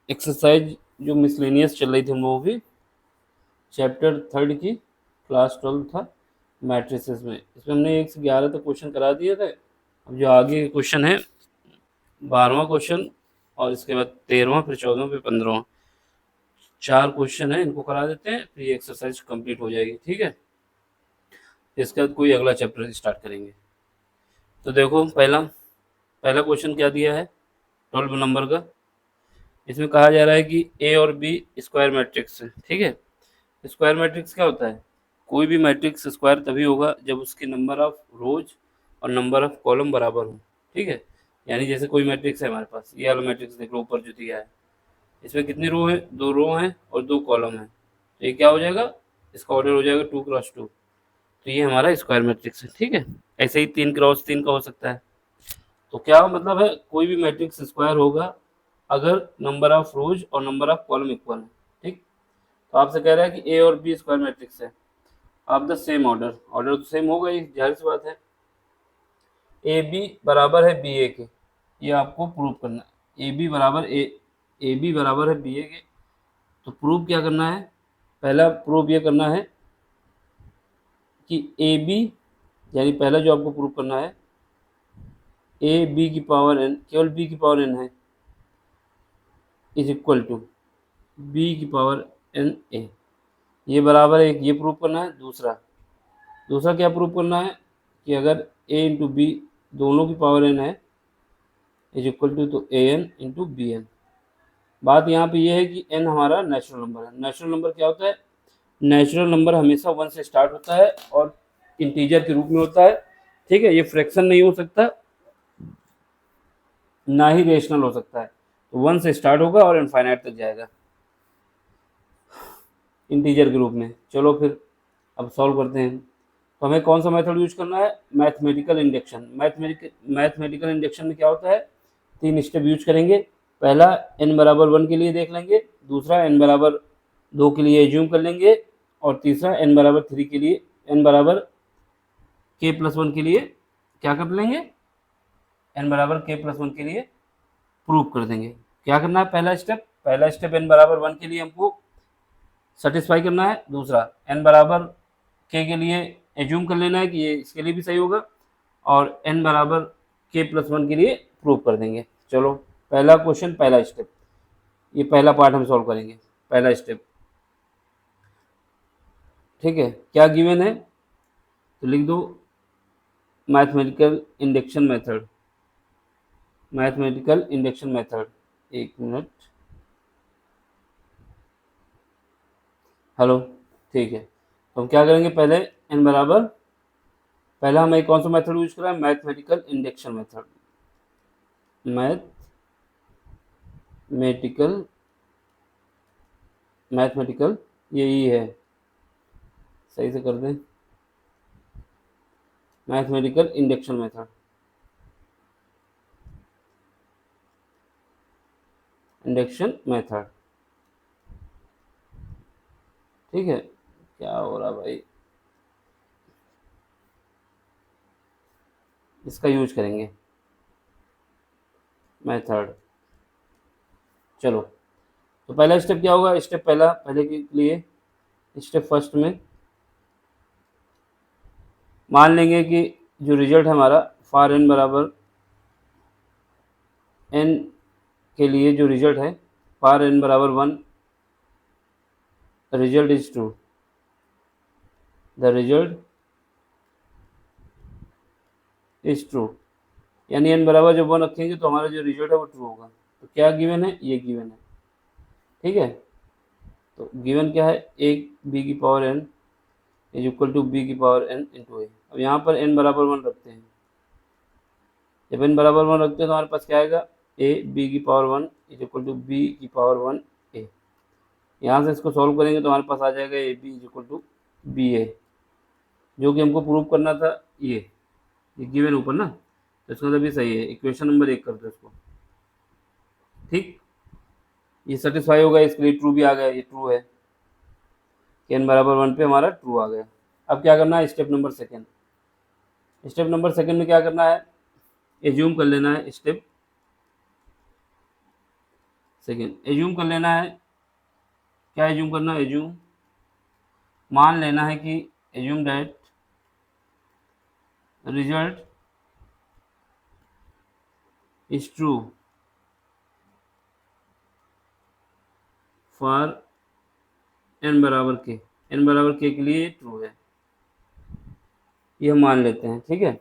Exercise जो miscellaneous चल रही थी हम लोगों की, चैप्टर 3 की, क्लास 12 था मैट्रिसेस में। इसमें हमने 1 से 11 तक क्वेश्चन करा दिए थे। अब जो आगे के क्वेश्चन है, 12वां क्वेश्चन और इसके बाद 13वां, फिर 14वां, फिर 15वां, 4 क्वेश्चन है, इनको करा देते हैं, फिर ये एक्सरसाइज कंप्लीट हो जाएगी। ठीक है, इसके बाद कोई अगला चैप्टर स्टार्ट करेंगे। तो देखो, पहला पहला क्वेश्चन क्या दिया है 12 नंबर का। इसमें कहा जा रहा है कि ए और बी स्क्वायर मैट्रिक्स है। ठीक है, स्क्वायर मैट्रिक्स क्या होता है? कोई भी मैट्रिक्स स्क्वायर तभी होगा जब उसके नंबर ऑफ रोज और नंबर ऑफ कॉलम बराबर हो। ठीक है, यानी जैसे कोई मैट्रिक्स है हमारे पास, ये वाला मैट्रिक्स देख लो ऊपर जो दिया है, इसमें कितनी रो है? 2 रो हैं और 2 कॉलम है। तो ये क्या हो जाएगा? इसका ऑर्डर हो जाएगा 2 क्रॉस 2। तो ये हमारा स्क्वायर मैट्रिक्स है। ठीक है, ऐसे ही 3 क्रॉस 3 का हो सकता है। तो क्या मतलब है? कोई भी मैट्रिक्स स्क्वायर होगा अगर नंबर ऑफ रोज और नंबर ऑफ कॉलम इक्वल है। ठीक, तो आपसे कह रहा है कि ए और बी स्क्वायर मैट्रिक्स है of the same order. Order तो सेम होगा ही, जाहिर सी बात है। ए बी बराबर है बी ए के, ये आपको प्रूव करना है। ए बी बराबर है बी ए के। तो प्रूव क्या करना है? पहला प्रूव ये करना है कि ए बी, यानी पहला जो आपको प्रूव करना है, ए बी की पावर एन, केवल बी की पावर एन है, इज इक्वल टू बी की पावर एन ए, ये बराबर है। एक ये प्रूव करना है। दूसरा दूसरा क्या प्रूव करना है कि अगर ए इंटू बी दोनों की पावर एन है, इज इक्वल टू, तो A N into B N. बात यहाँ पे ये है कि एन हमारा नेचुरल नंबर है। नेचुरल नंबर क्या होता है? नेचुरल नंबर हमेशा 1 से स्टार्ट होता है और इंटीजर के रूप में होता है। ठीक है, ये फ्रैक्शन नहीं हो सकता, ना ही रेशनल हो सकता है। तो 1 से स्टार्ट होगा और इनफाइनाइट तक जाएगा इंटीजर के रूप में। चलो फिर अब सॉल्व करते हैं। तो हमें कौन सा मेथड यूज करना है? Mathematical induction. मैथमेटिकल इंडक्शन में क्या होता है? 3 स्टेप यूज करेंगे। पहला n बराबर 1 के लिए देख लेंगे, दूसरा n बराबर 2 के लिए एज्यूम कर लेंगे, और तीसरा n बराबर 3 के लिए, n बराबर k+1 के लिए क्या कर लेंगे? n बराबर k+1 के लिए प्रूव कर देंगे। क्या करना है? पहला स्टेप n बराबर 1 के लिए हमको सेटिस्फाई करना है। दूसरा n बराबर k के लिए एज्यूम कर लेना है कि ये इसके लिए भी सही होगा, और n बराबर k+1 के लिए प्रूव कर देंगे। चलो, पहला क्वेश्चन, पहला स्टेप, ये पहला पार्ट हम सॉल्व करेंगे, पहला स्टेप। ठीक है, क्या गिवन है? तो लिख दो mathematical induction method. Mathematical induction method, एक मिनट, हेलो। ठीक है, तो हम क्या करेंगे? पहले n बराबर, पहला हमें कौन सा मेथड यूज करा है? Mathematical induction method. Mathematical mathematical यही है, सही से कर दें, mathematical induction method, induction method. ठीक है, क्या हो रहा भाई? इसका यूज करेंगे मेथड। चलो, तो पहला स्टेप क्या होगा? स्टेप पहले के लिए, स्टेप फर्स्ट में मान लेंगे कि जो रिजल्ट है हमारा फॉर n बराबर n के लिए, जो रिजल्ट है फॉर n बराबर 1, result is true, the result is true, यानी n बराबर जब 1 रखेंगे तो हमारा जो रिजल्ट है वो ट्रू होगा। तो क्या गिवन है? ये गिवन है। ठीक है, तो गिवन क्या है? एक बी की power n is equal to b की पावर n इंटू ए। अब यहाँ पर n बराबर 1 रखते हैं। जब n बराबर 1 रखते हैं तो हमारे पास क्या आएगा? ए बी की power 1 is equal to b की पावर 1 ए। यहाँ से इसको सॉल्व करेंगे तो हमारे पास आ जाएगा a b is equal to b a, जो कि हमको प्रूव करना था। ये गिवन ऊपर ना, तो इसका मतलब ये सही है। इक्वेशन नंबर 1 करते हैं इसको। ठीक, ये सेटिस्फाई होगा, इसके लिए ट्रू भी आ गया, ये ट्रू है कि n बराबर 1 पे हमारा ट्रू आ गया। अब क्या करना है? Step number second. Step number second में क्या करना है? एज्यूम कर लेना है स्टेप सेकेंड एज्यूम कर लेना है, क्या एज्यूम करना है, एज्यूम मान लेना है कि assume that result is true for n बराबर के, n बराबर के लिए ट्रू है, ये हम मान लेते हैं। ठीक है,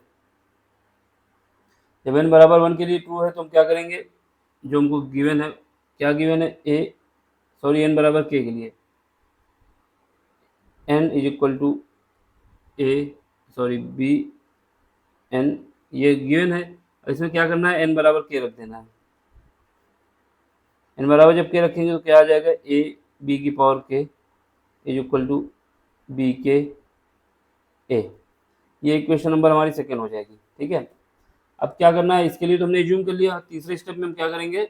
जब n बराबर 1 के लिए ट्रू है तो हम क्या करेंगे, जो हमको गिवन है, क्या गिवन है, n बराबर k के लिए n is equal to b n, ये गिवन है। इसमें क्या करना है, n बराबर k रख देना है। n बराबर जब k रखेंगे तो क्या आ जाएगा, b की power k is equal to b के ए, ये इक्वेशन नंबर हमारी सेकेंड हो जाएगी। ठीक है, अब क्या करना है, इसके लिए तो हमने एज्यूम कर लिया। तीसरे स्टेप में हम क्या करेंगे,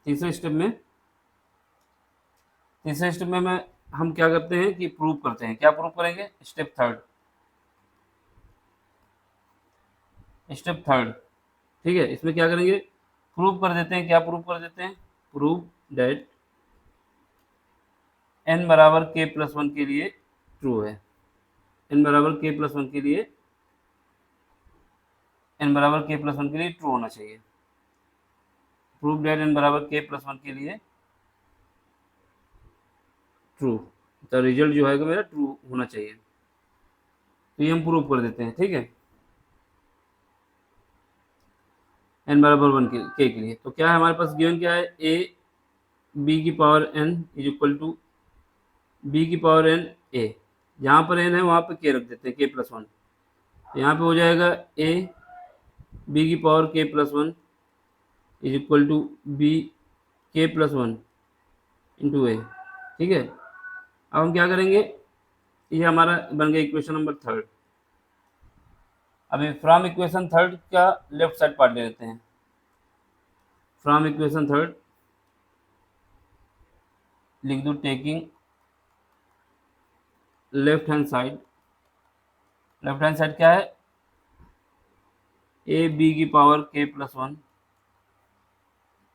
तीसरे स्टेप में हम क्या करते हैं कि प्रूव करते हैं। क्या प्रूव करेंगे, स्टेप थर्ड। ठीक है, इसमें क्या करेंगे, प्रूव कर देते हैं। क्या प्रूव कर देते हैं, प्रूव दैट n बराबर k प्लस 1 के लिए ट्रू है, n बराबर k प्लस 1 के लिए ट्रू होना चाहिए। प्रूव दैट n बराबर k प्लस 1 के लिए ट्रू, तो रिजल्ट जो है मेरा ट्रू होना चाहिए, तो ये हम प्रूव कर देते हैं। ठीक है, n बराबर 1 के लिए तो क्या है हमारे पास गिवन, क्या है, b की power n is equal to b की पावर n a, जहाँ पर n है वहाँ पे k रख देते हैं, k प्लस 1, यहाँ पे हो जाएगा b की power k plus 1 is equal to b k plus 1 into a। ठीक है, अब हम क्या करेंगे, ये हमारा बन गया इक्वेशन नंबर थर्ड। अभी फ्रॉम इक्वेशन थर्ड का लेफ्ट साइड पार्ट ले लेते हैं। फ्रॉम इक्वेशन थर्ड लिख दो, टेकिंग लेफ्ट हैंड साइड क्या है, ए बी की पावर k प्लस 1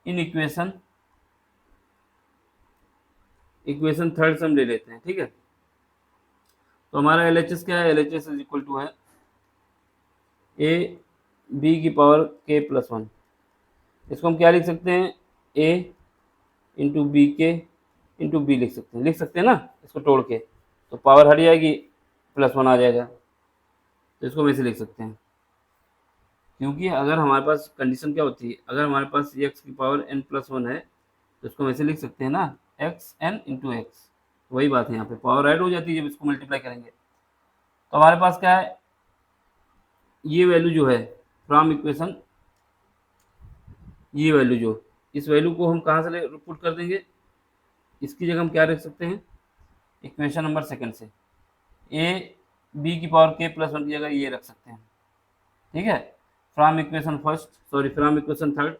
इन इक्वेशन थर्ड से हम ले लेते हैं। ठीक है, तो हमारा LHS क्या है, LHS इज इक्वल टू है ए बी की पावर k प्लस 1, इसको हम क्या लिख सकते हैं, a इंटू बी के इंटू बी लिख सकते हैं ना, इसको तोड़ के, तो पावर हट जाएगी, प्लस 1 आ जाएगा, तो इसको वैसे लिख सकते हैं। क्योंकि अगर हमारे पास कंडीशन क्या होती है, अगर हमारे पास x की पावर n प्लस 1 है तो इसको वैसे लिख सकते हैं ना, एक्स एन इंटू एक्स, वही बात है, यहाँ पे पावर ऐड हो जाती है जब इसको मल्टीप्लाई करेंगे। तो हमारे पास क्या है, ये वैल्यू जो है फ्रॉम इक्वेशन, ये वैल्यू जो, इस वैल्यू को हम कहाँ से पुट कर देंगे, इसकी जगह हम क्या रख सकते हैं, इक्वेशन नंबर सेकंड से ए बी की पावर k प्लस 1 की जगह ये रख सकते हैं। ठीक है, from equation third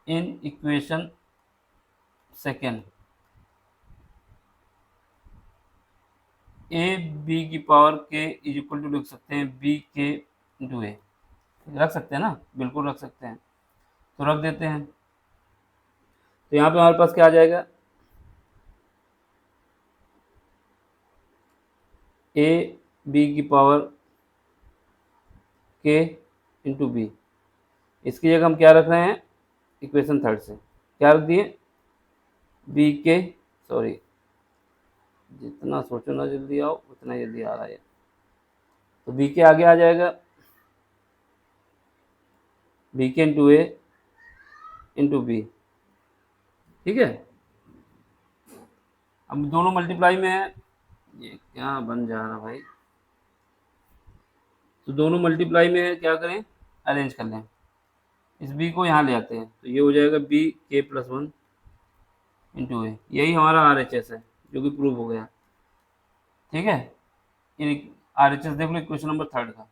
in equation second a b की power k is equal to लिख सकते हैं बी के इंटू ए, रख सकते हैं ना, बिल्कुल रख सकते हैं, तो रख देते हैं। तो यहाँ पे हमारे पास क्या आ जाएगा, ए बी की पावर k इंटू बी, इसकी जगह हम क्या रख रहे हैं, इक्वेशन थर्ड से क्या रख दिए, बी के, सॉरी जितना सोचो ना जल्दी आओ उतना जल्दी आ रहा है, तो बी के आगे आ जाएगा बी के इंटू ए इंटू बी। ठीक है, अब दोनों मल्टीप्लाई में है, ये क्या बन जा रहा भाई, तो दोनों मल्टीप्लाई में है, क्या करें, अरेंज कर लें, इस बी को यहाँ ले आते हैं, तो ये हो जाएगा बी के प्लस 1 इंटू ए, यही हमारा RHS है जो कि प्रूव हो गया। ठीक है, RHS देख लो इक्वेशन नंबर थर्ड का,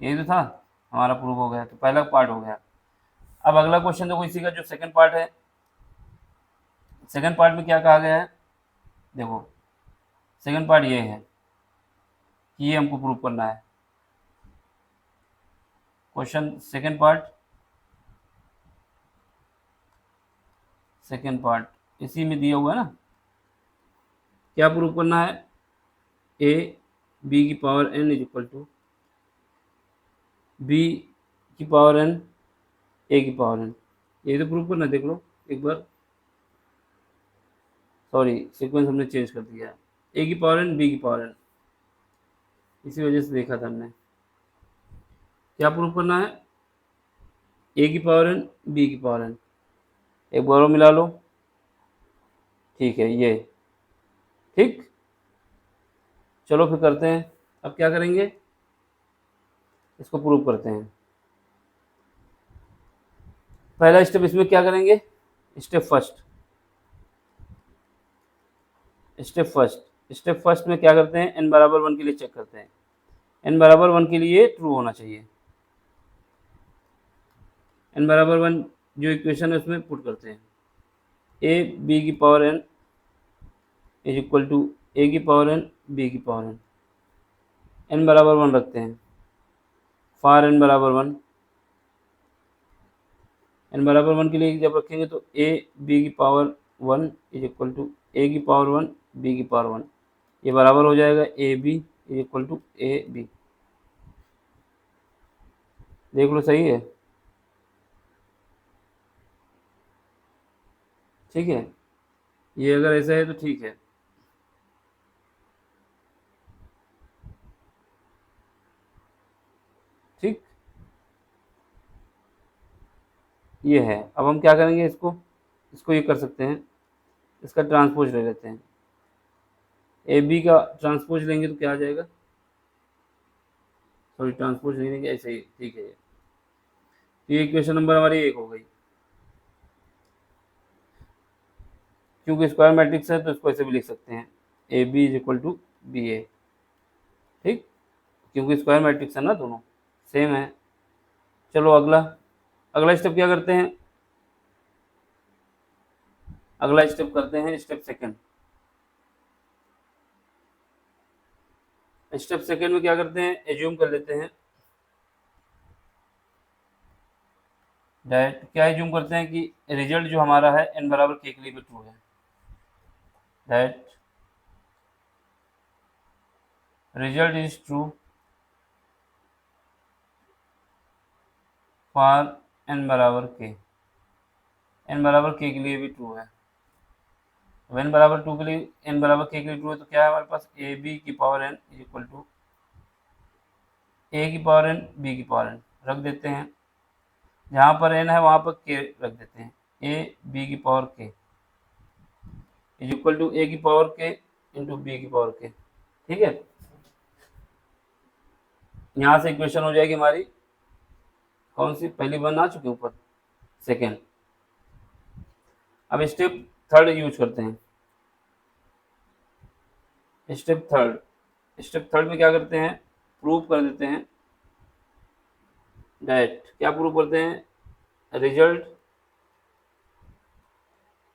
यही तो था, हमारा प्रूव हो गया, तो पहला पार्ट हो गया। अब अगला क्वेश्चन देखो इसी का जो सेकंड पार्ट है, सेकंड पार्ट में क्या कहा गया है, देखो सेकंड पार्ट ये है कि ये हमको प्रूव करना है। Question second part, second part इसी में दिया हुआ है ना। क्या प्रूव करना है, ए बी की power n is equal to b की पावर n ए की पावर n, ये तो प्रूव करना है। देख लो एक बार, सॉरी सीक्वेंस हमने चेंज कर दिया है, ए की पावर n बी की पावर n, इसी वजह से देखा था हमने। क्या प्रूव करना है, ए की पावर n बी की पावर n, एक बार और मिला लो, ठीक है ये, ठीक। चलो फिर करते हैं, अब क्या करेंगे, इसको प्रूव करते हैं। पहला स्टेप इसमें क्या करेंगे, स्टेप फर्स्ट, स्टेप फर्स्ट में क्या करते हैं, n बराबर 1 के लिए चेक करते हैं। n बराबर 1 के लिए ट्रू होना चाहिए। n बराबर 1 जो इक्वेशन है उसमें पुट करते हैं, ए बी की power n is equal to a की पावर n बी की पावर n बराबर 1 रखते हैं। फार n बराबर 1, n बराबर 1 के लिए जब रखेंगे तो ए बी की power 1 is equal to a की पावर 1 बी की पावर 1, ये बराबर हो जाएगा a b is equal to a b. देख लो सही है, ठीक है, ये अगर ऐसा है तो ठीक है। ठीक, ये है। अब हम क्या करेंगे, इसको ये कर सकते हैं, इसका ट्रांसपोज ले लेते हैं। ए बी का ट्रांसपोज लेंगे तो क्या आ जाएगा, सॉरी ट्रांसपोज नहीं लेंगे, ऐसे ही ठीक है। ये इक्वेशन नंबर हमारी 1 हो गई, क्योंकि स्क्वायर मैट्रिक्स है तो इसको ऐसे भी लिख सकते हैं, a b is equal to b a, ठीक, क्योंकि स्क्वायर मैट्रिक्स है ना, दोनों सेम है। चलो अगला, अगला स्टेप क्या करते हैं, अगला स्टेप करते हैं स्टेप सेकंड। स्टेप सेकंड में क्या करते हैं, एज्यूम कर लेते हैं दैट, क्या एज्यूम करते हैं कि रिजल्ट जो हमारा है n बराबर के लिए भी ट्रू है, that result is true for n बराबर के, n बराबर के लिए भी ट्रू है। n बराबर 2 के लिए, n बराबर के लिए ट्रू है तो क्या है हमारे पास, ए बी की power n is equal to a की पावर n बी की पावर n रख देते हैं, जहाँ पर n है वहाँ पर k रख देते हैं, ए बी की power k is equal to a की पावर k इंटू बी की पावर k, ठीक है। यहाँ से इक्वेशन हो जाएगी हमारी कौन सी, पहली वन आ चुकी ऊपर, सेकेंड। अब स्टेप थर्ड यूज करते हैं, स्टेप थर्ड में क्या करते हैं, प्रूव कर देते हैं दैट, क्या प्रूव करते हैं, रिजल्ट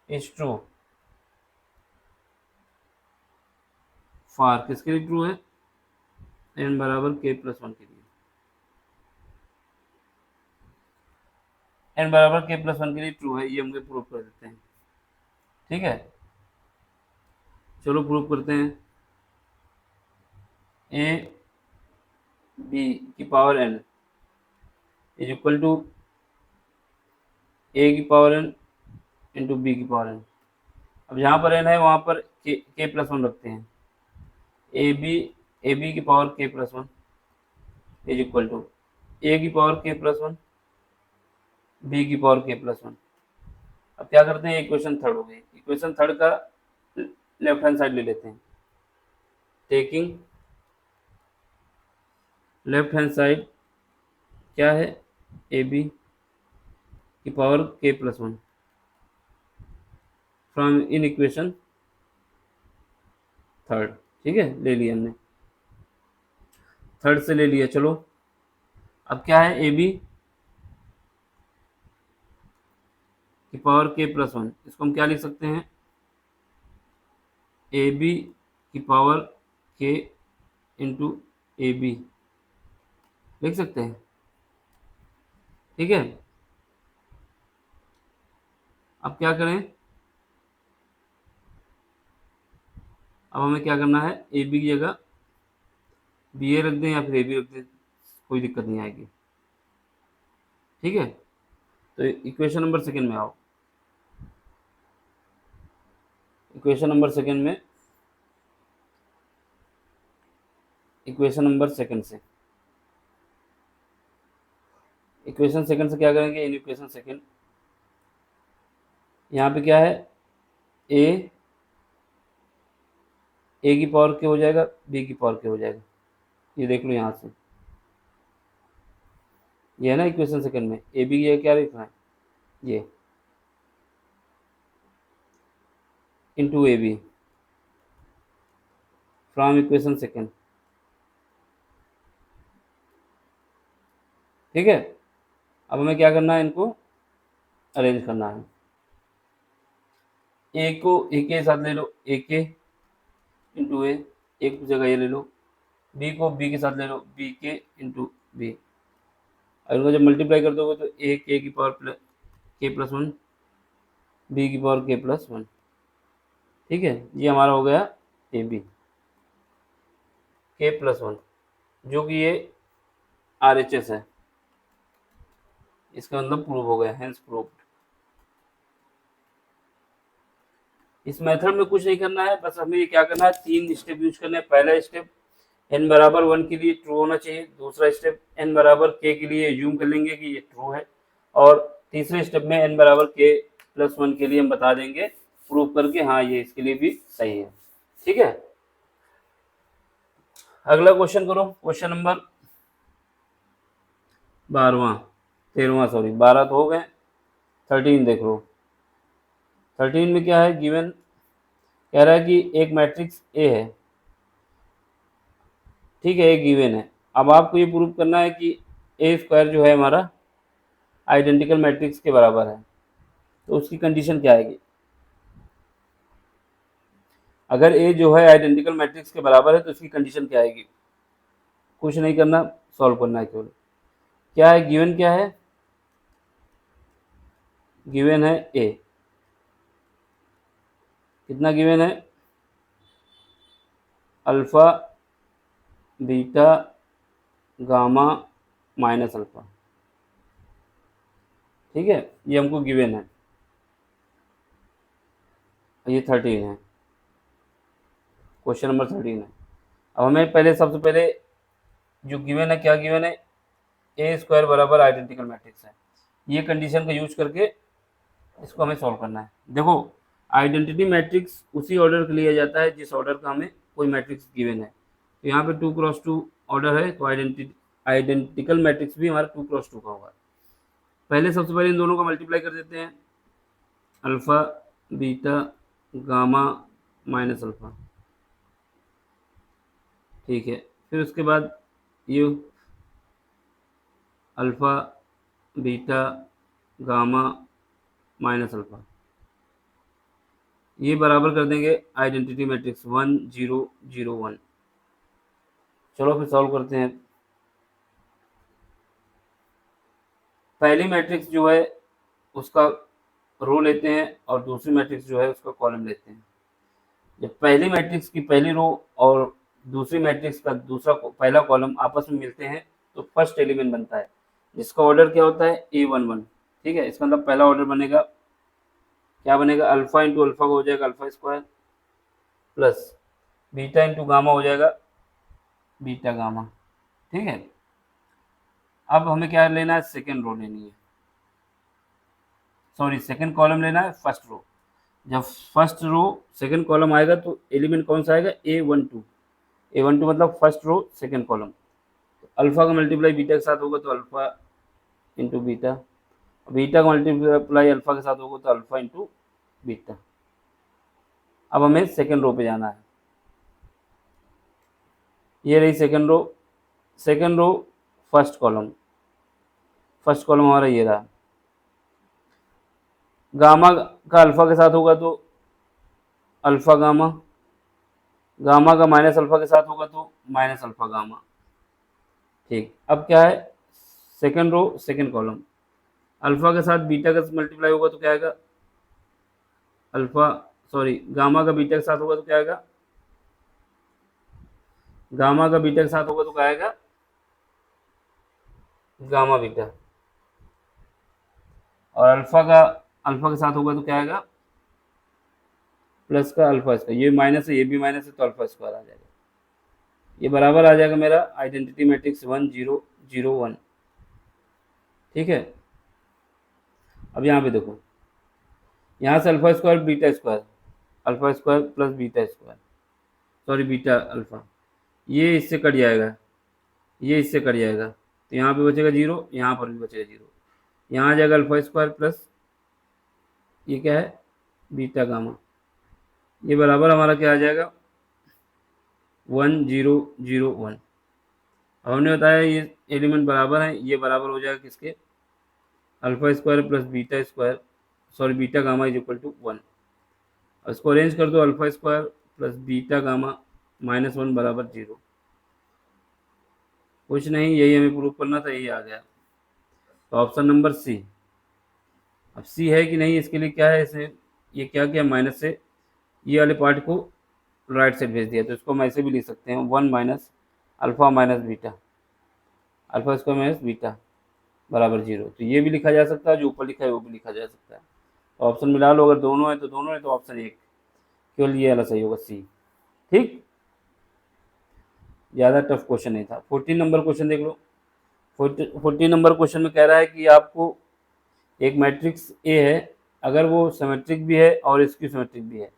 इज ट्रू फॉर, किसके लिए ट्रू है, n बराबर k प्लस 1 के लिए, n बराबर k प्लस 1 के लिए ट्रू है, ये हम प्रूव कर देते हैं, ठीक है। चलो प्रूव करते हैं, ए बी की power n is equal to a की पावर n इंटू बी की पावर n। अब जहाँ पर n है वहाँ पर k प्लस 1 रखते हैं, ए बी की power k plus 1 is equal to a की पावर k प्लस 1 बी की पावर k प्लस 1। अब क्या करते हैं, इक्वेशन थर्ड हो गई, इक्वेशन थर्ड का लेफ्ट हैंड साइड ले लेते हैं, टेकिंग लेफ्ट हैंड साइड क्या है, ए बी की power k plus 1 from in equation third, ठीक है, ले लिया हमने, थर्ड से ले लिया। चलो अब क्या है, ए बी की पावर k प्लस 1, इसको हम क्या लिख सकते हैं, ए बी की power k into a b लिख सकते हैं, ठीक है। अब क्या करें, अब हमें क्या करना है, ए बी की जगह बी ए रख दें या फिर ए बी रख दें, कोई दिक्कत नहीं आएगी। ठीक है, तो इक्वेशन नंबर सेकंड में आओ। इक्वेशन नंबर सेकंड में, इक्वेशन नंबर सेकंड से, इक्वेशन सेकंड से क्या करेंगे, इन इक्वेशन सेकंड यहाँ पे क्या है, ए की पावर के हो जाएगा, बी की पावर के हो जाएगा, ये देख लो यहाँ से, ये है ना इक्वेशन सेकंड में, ए बी ये क्या लिखना है, ये into a b from equation second. ठीक है, अब हमें क्या करना है, इनको अरेंज करना है। ए को ए के साथ ले लो, ए के इंटू ए, एक जगह ये ले लो। बी को बी के साथ ले लो, बी के इंटू बी। और इनको जब मल्टीप्लाई कर दोगे तो ए के की पावर प्लस के प्लस वन, बी की पावर के प्लस वन। ठीक है, ये हमारा हो गया ए बी के प्लस वन, जो कि ये आर एच एस है, इसका मतलब प्रूव हो गया, हेंस प्रूव्ड। इस मेथड में कुछ नहीं करना है, बस हमें क्या करना है, 3 स्टेप यूज करने हैं। पहला स्टेप n बराबर 1 के लिए ट्रू होना चाहिए, दूसरा स्टेप n बराबर k के लिए एज्यूम कर लेंगे कि ये ट्रू है, और तीसरे स्टेप में n बराबर k प्लस 1 के लिए हम बता देंगे प्रूव करके हाँ ये इसके लिए भी सही है। ठीक है, अगला क्वेश्चन करो, क्वेश्चन नंबर 12 तो हो गए, 13 देख लो। 13 में क्या है, गिवन कह रहा है कि एक मैट्रिक्स ए है। ठीक है, एक गिवन है। अब आपको ये प्रूव करना है कि ए स्क्वायर जो है हमारा आइडेंटिकल मैट्रिक्स के बराबर है, तो उसकी कंडीशन क्या आएगी। अगर ए जो है आइडेंटिकल मैट्रिक्स के बराबर है तो उसकी कंडीशन क्या आएगी, कुछ नहीं करना, सॉल्व करना है केवल। क्या है गिवन, क्या है गिवन है ए, कितना गिवन है, alpha beta gamma minus alpha. ठीक है, ये हमको गिवन है, ये 13 है, क्वेश्चन नंबर 13 है। अब हमें पहले सबसे पहले जो गिवन है, क्या गिवन है, ए स्क्वायर बराबर आइडेंटिकल मैट्रिक्स है, ये कंडीशन का यूज करके इसको हमें सॉल्व करना है। देखो, आइडेंटिटी मैट्रिक्स उसी ऑर्डर का लिया जाता है जिस ऑर्डर का हमें कोई मैट्रिक्स गिवन है। तो यहाँ पे 2x2 ऑर्डर है, तो आइडेंटिकल मैट्रिक्स भी हमारा 2x2 का होगा। पहले सबसे पहले इन दोनों का मल्टीप्लाई कर देते हैं, alpha beta gamma minus alpha. ठीक है, फिर उसके बाद ये alpha beta gamma minus alpha, ये बराबर कर देंगे आइडेंटिटी मैट्रिक्स 1 0 0 1। चलो फिर सॉल्व करते हैं। पहली मैट्रिक्स जो है उसका रो लेते हैं और दूसरी मैट्रिक्स जो है उसका कॉलम लेते हैं। जब पहली मैट्रिक्स की पहली रो और दूसरी मैट्रिक्स का दूसरा पहला कॉलम आपस में मिलते हैं तो फर्स्ट एलिमेंट बनता है, जिसका ऑर्डर क्या होता है A11। ठीक है, इसका मतलब पहला ऑर्डर बनेगा, क्या बनेगा, अल्फा इंटू अल्फा का हो जाएगा alpha square, plus beta into gamma हो जाएगा बीटा गामा। ठीक है, अब हमें क्या लेना है, सेकेंड रो लेनी है, सॉरी सेकेंड कॉलम लेना है, फर्स्ट रो। जब फर्स्ट रो सेकेंड कॉलम आएगा तो एलिमेंट कौन सा आएगा, A12 मतलब फर्स्ट रो सेकेंड कॉलम। तो अल्फा का मल्टीप्लाई बीटा के साथ होगा तो अल्फा इंटू बीटा, बीटा का मल्टीप्लाई अल्फा के साथ होगा तो अल्फा इंटू बीटा। अब हमें सेकेंड रो पे जाना है, ये रही सेकेंड रो फर्स्ट कॉलम हमारा ये रहा। गामा का अल्फा के साथ होगा तो अल्फा गामा, गामा का माइनस अल्फा के साथ होगा तो माइनस अल्फा गामा। ठीक, अब क्या है, second row second column, alpha के साथ बीटा का मल्टीप्लाई होगा तो क्या आएगा, गामा का बीटा के साथ होगा तो क्या आएगा गामा का बीटा के साथ होगा तो क्या आएगा, गामा बीटा, और अल्फा के साथ होगा तो क्या आएगा, प्लस का अल्फा स्क्वायर। ये माइनस है, ये भी माइनस है, तो अल्फा स्क्वायर आ जाएगा। ये बराबर आ जाएगा मेरा आइडेंटिटी मैट्रिक्स 1 0 0 1। ठीक है, अब यहाँ पे देखो, यहाँ से alpha square beta square, alpha square plus beta square, sorry beta alpha, ये इससे कट जाएगा, ये इससे कट जाएगा, तो यहाँ पे बचेगा 0, यहाँ पर भी बचेगा 0। यहाँ आ जाएगा अल्फा स्क्वायर प्लस ये क्या है, बीटा गामा, ये बराबर हमारा क्या आ जाएगा, 1 0 0 1। अब हमने बताया ये एलिमेंट बराबर है, ये बराबर हो जाएगा किसके, alpha square plus beta square, sorry beta gamma is equal to 1। इसको अरेंज कर दो, alpha square plus beta gamma minus 1 बराबर 0। कुछ नहीं, यही हमें प्रूव करना था, यही आ गया। तो ऑप्शन नंबर सी। अब सी है कि नहीं, इसके लिए क्या है, इसे ये क्या किया, माइनस से ये वाले पार्ट को राइट साइड भेज दिया, तो इसको हम ऐसे भी लिख सकते हैं, 1 minus alpha minus beta, alpha square minus beta बराबर 0। तो ये भी लिखा जा सकता है, जो ऊपर लिखा है वो भी लिखा जा सकता है। तो ऑप्शन मिला लो, अगर दोनों है तो दोनों है, तो ऑप्शन 1 केवल ये वाला सही होगा, सी। ठीक, ज़्यादा टफ क्वेश्चन नहीं था। 14 नंबर क्वेश्चन देख लो। 14 नंबर क्वेश्चन में कह रहा है कि आपको एक मैट्रिक्स ए है, अगर वो सिमेट्रिक भी है और स्क्यू सिमेट्रिक भी है,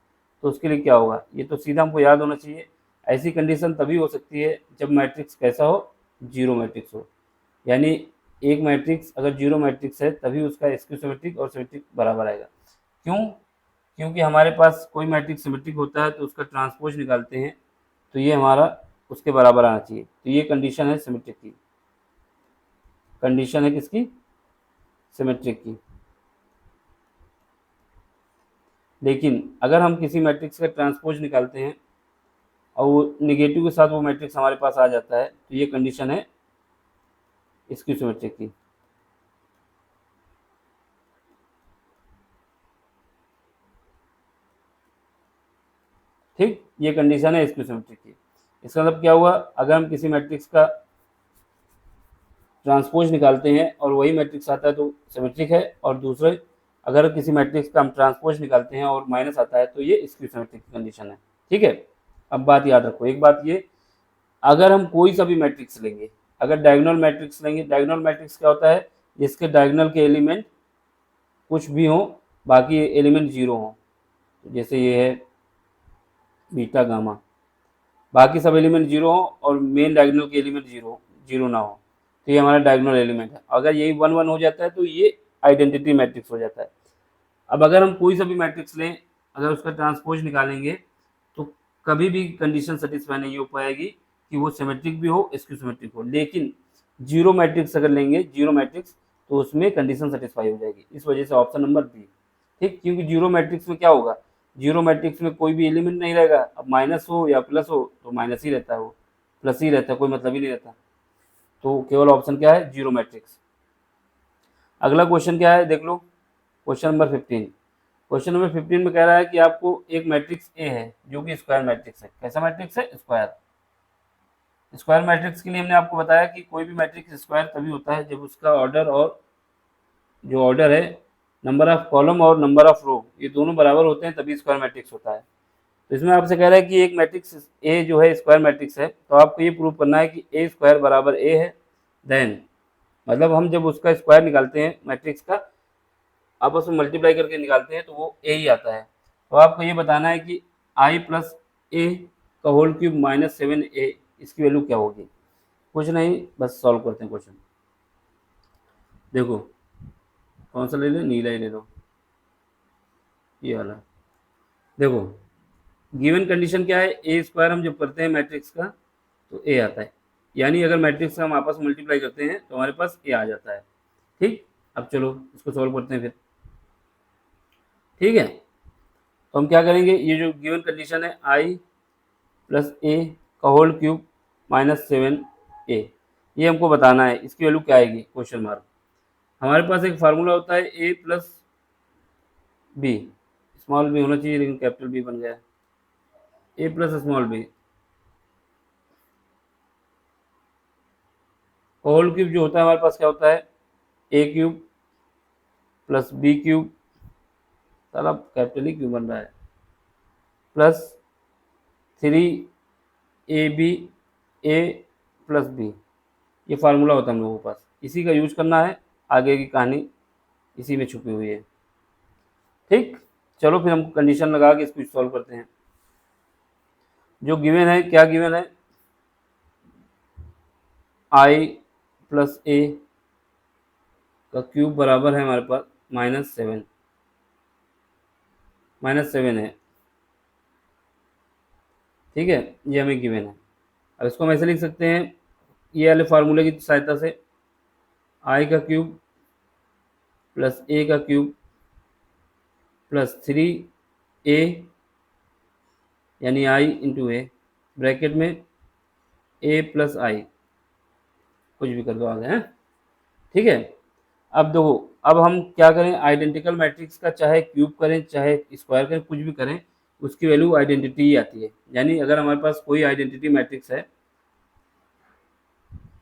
तो उसके लिए क्या होगा। ये तो सीधा हमको याद होना चाहिए। ऐसी कंडीशन तभी हो सकती है जब मैट्रिक्स कैसा हो, जीरो मैट्रिक्स हो। यानी एक मैट्रिक्स अगर जीरो मैट्रिक्स है तभी उसका स्क्यू सिमेट्रिक और सिमेट्रिक बराबर आएगा। क्यों, क्योंकि हमारे पास कोई मैट्रिक्स सिमेट्रिक होता है तो उसका ट्रांसपोज निकालते हैं, तो ये हमारा उसके बराबर आना चाहिए। तो ये कंडीशन है सिमेट्रिक की, कंडीशन है किसकी, सिमेट्रिक की। लेकिन अगर हम किसी मैट्रिक्स का ट्रांसपोज निकालते हैं और वो निगेटिव के साथ वो मैट्रिक्स हमारे पास आ जाता है, तो ये कंडीशन है स्क्यू सिमेट्रिक की। ठीक, ये कंडीशन है स्क्यू सिमेट्रिक की। इसका मतलब क्या हुआ, अगर हम किसी मैट्रिक्स का ट्रांसपोज निकालते हैं और वही मैट्रिक्स आता है तो सिमेट्रिक है, और दूसरे अगर किसी मैट्रिक्स का हम ट्रांसपोज निकालते हैं और माइनस आता है तो ये स्क्यू सिमेट्रिक की कंडीशन है। ठीक है, अब बात याद रखो एक बात, ये अगर हम कोई सा भी मैट्रिक्स लेंगे, अगर डायगोनल मैट्रिक्स लेंगे, डायगोनल मैट्रिक्स क्या होता है, जिसके डायगोनल के एलिमेंट कुछ भी हो, बाकी एलिमेंट जीरो हो, जैसे ये है बीटा गामा, बाकी सब एलिमेंट जीरो हो और मेन डायगोनल के एलिमेंट जीरो जीरो ना हो, तो ये हमारा डायगोनल एलिमेंट है। अगर यही 1 1 हो जाता है तो ये आइडेंटिटी मैट्रिक्स हो जाता है। अब अगर हम कोई सा भी मैट्रिक्स लें, अगर उसका ट्रांसपोज निकालेंगे तो कभी भी कंडीशन सेटिस्फाई नहीं हो पाएगी कि वो सिमेट्रिक भी हो स्क्यू सिमेट्रिक हो। लेकिन जीरो मैट्रिक्स अगर लेंगे, जीरो मैट्रिक्स, तो उसमें कंडीशन सेटिस्फाई हो जाएगी। इस वजह से ऑप्शन नंबर बी। ठीक, क्योंकि जीरो मैट्रिक्स में क्या होगा, जीरो मैट्रिक्स में कोई भी एलिमेंट नहीं रहेगा। अब माइनस हो या प्लस हो तो माइनस ही रहता है, वो प्लस ही रहता है, कोई मतलब ही नहीं रहता। तो केवल ऑप्शन क्या है, जीरो मैट्रिक्स। अगला क्वेश्चन क्या है देख लो, क्वेश्चन नंबर 15। क्वेश्चन नंबर 15 में कह रहा है कि आपको एक मैट्रिक्स ए है जो कि स्क्वायर मैट्रिक्स है। कैसा मैट्रिक्स है, स्क्वायर। स्क्वायर मैट्रिक्स के लिए हमने आपको बताया कि कोई भी मैट्रिक्स स्क्वायर तभी होता है जब उसका ऑर्डर और जो ऑर्डर है, नंबर ऑफ कॉलम और नंबर ऑफ रो, ये दोनों बराबर होते हैं, तभी स्क्वायर मैट्रिक्स होता है। तो इसमें आपसे कह रहा है कि एक मैट्रिक्स ए जो है स्क्वायर मैट्रिक्स है, तो आपको ये प्रूव करना है कि ए स्क्वायर बराबर ए है। देन मतलब हम जब उसका स्क्वायर निकालते हैं मैट्रिक्स का, आपस में मल्टीप्लाई करके निकालते हैं तो वो ए ही आता है। तो आपको ये बताना है कि आई प्लस ए का होल क्यूब माइनस 7a, इसकी वैल्यू क्या होगी। कुछ नहीं, बस सॉल्व करते हैं क्वेश्चन। देखो कौन सा ले लो, नीला ही ले लो, ये वाला। देखो गिवन कंडीशन क्या है, ए स्क्वायर हम जब करते हैं मैट्रिक्स का तो ए आता है, यानी अगर मैट्रिक्स का हम आपस में मल्टीप्लाई करते हैं तो हमारे पास ए आ जाता है। ठीक, अब चलो इसको सॉल्व करते हैं फिर। ठीक है, तो हम क्या करेंगे, ये जो गिवन कंडीशन है आई प्लस ए का होल क्यूब माइनस 7a, ये हमको बताना है, इसकी वैल्यू क्या आएगी, क्वेश्चन मार्क। हमारे पास एक फार्मूला होता है a plus b, small b होना चाहिए लेकिन कैपिटल बी बन गया, a plus small b. Whole cube जो होता है हमारे पास क्या होता है, a cube plus b cube, सारा कैपिटल ही क्यूब बन रहा है, plus 3ab a plus b, ये फार्मूला होता है हम लोगों के पास, इसी का यूज करना है, आगे की कहानी इसी में छुपी हुई है। ठीक, चलो फिर हम कंडीशन लगा के इसको सॉल्व करते हैं। जो गिवन है, क्या गिवन है, आई प्लस ए का क्यूब बराबर है हमारे पास -7 है। ठीक है, ये हमें गिवन है। अब इसको हम ऐसे लिख सकते हैं, ये वाले फार्मूले की सहायता से, आई का क्यूब प्लस ए का क्यूब प्लस 3a यानी आई इंटू ए, ब्रैकेट में ए प्लस आई, कुछ भी कर दो आगे हैं। ठीक है, अब देखो, अब हम क्या करें, आइडेंटिकल मैट्रिक्स का चाहे क्यूब करें चाहे स्क्वायर करें, कुछ भी करें, उसकी वैल्यू आइडेंटिटी ही आती है। यानी अगर हमारे पास कोई आइडेंटिटी मैट्रिक्स है,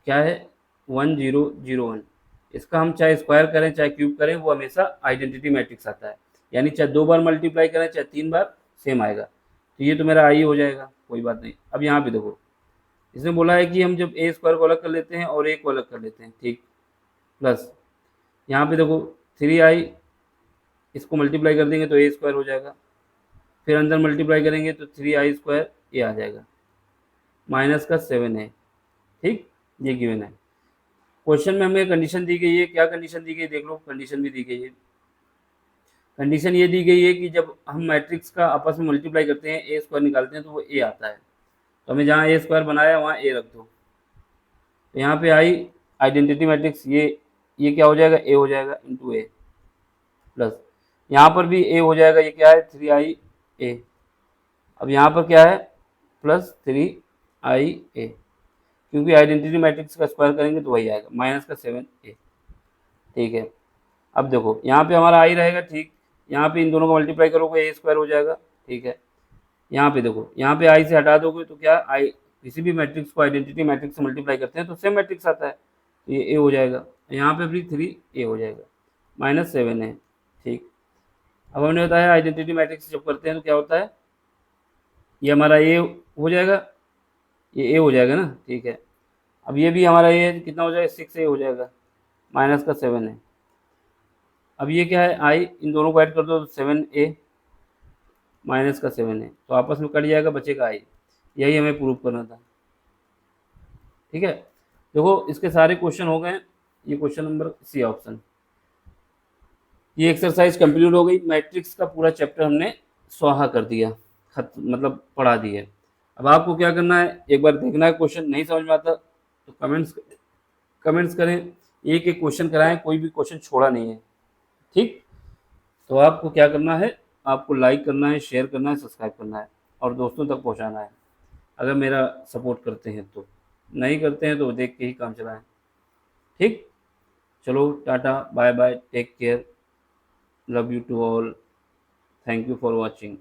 क्या है 1 0 0 1, इसका हम चाहे स्क्वायर करें चाहे क्यूब करें, वो हमेशा आइडेंटिटी मैट्रिक्स आता है। यानी चाहे 2 बार मल्टीप्लाई करें चाहे 3 बार, सेम आएगा। तो ये तो मेरा आई हो जाएगा, कोई बात नहीं। अब यहाँ पे देखो, इसने बोला है कि हम जब ए स्क्वायर को अलग कर लेते हैं और ए को अलग कर लेते हैं, ठीक, प्लस यहाँ पे देखो 3i, इसको मल्टीप्लाई कर देंगे तो ए स्क्वायर हो जाएगा, फिर अंदर मल्टीप्लाई करेंगे तो 3i स्क्वायर ए आ जाएगा, माइनस का 7 है। ठीक, ये गिवन है। क्वेश्चन में हमें कंडीशन दी गई है, क्या कंडीशन दी गई देख लो, कंडीशन भी दी गई है। कंडीशन ये दी गई है कि जब हम मैट्रिक्स का आपस में मल्टीप्लाई करते हैं, ए स्क्वायर निकालते हैं तो वो ए आता है। तो हमें जहाँ ए स्क्वायर बनाया वहाँ ए रख दो, तो यहाँ पे आई आइडेंटिटी मैट्रिक्स, ये क्या हो जाएगा, ए हो जाएगा इंटू ए, प्लस यहाँ पर भी ए हो जाएगा, ये क्या है 3i ए। अब यहाँ पर क्या है, प्लस 3i ए, क्योंकि आइडेंटिटी मैट्रिक्स का स्क्वायर करेंगे तो वही आएगा, माइनस का 7a। ठीक है, अब देखो यहाँ पे हमारा आई रहेगा, ठीक, यहाँ पे इन दोनों को मल्टीप्लाई करोगे ए स्क्वायर हो जाएगा। ठीक है, यहाँ पे देखो, यहाँ पे आई से हटा दोगे तो क्या, आई किसी भी मैट्रिक्स को आइडेंटिटी मैट्रिक्स से मल्टीप्लाई करते हैं तो सेम मैट्रिक्स आता है, तो ये ए हो जाएगा, यहाँ पे भी 3a हो जाएगा, -7 है। ठीक, अब हमने बताया आइडेंटिटी मैट्रिक्स जब करते हैं तो क्या होता है, ये हमारा ए हो जाएगा, ये ए हो जाएगा ना। ठीक है, अब ये भी हमारा ए कितना हो जाएगा, 6a हो जाएगा, माइनस का 7 है। अब ये क्या है, आई, इन दोनों को ऐड कर दो तो 7a माइनस का 7 है, तो आपस में कट जाएगा, बचेगा आई। यही हमें प्रूव करना था। ठीक है, देखो इसके सारे क्वेश्चन हो गए, ये क्वेश्चन नंबर सी ऑप्शन। ये एक्सरसाइज कंप्लीट हो गई, मैट्रिक्स का पूरा चैप्टर हमने स्वाहा कर दिया, मतलब पढ़ा दिया। अब आपको क्या करना है, एक बार देखना है, क्वेश्चन नहीं समझ में आता तो कमेंट्स करें, एक एक क्वेश्चन कराएं, कोई भी क्वेश्चन छोड़ा नहीं है। ठीक, तो आपको क्या करना है, आपको लाइक करना है, शेयर करना है, सब्सक्राइब करना है और दोस्तों तक पहुंचाना है, अगर मेरा सपोर्ट करते हैं तो। नहीं करते हैं तो देख के ही काम चलाएं। ठीक, चलो टाटा bye bye, take care, love you to all, thank you for watching.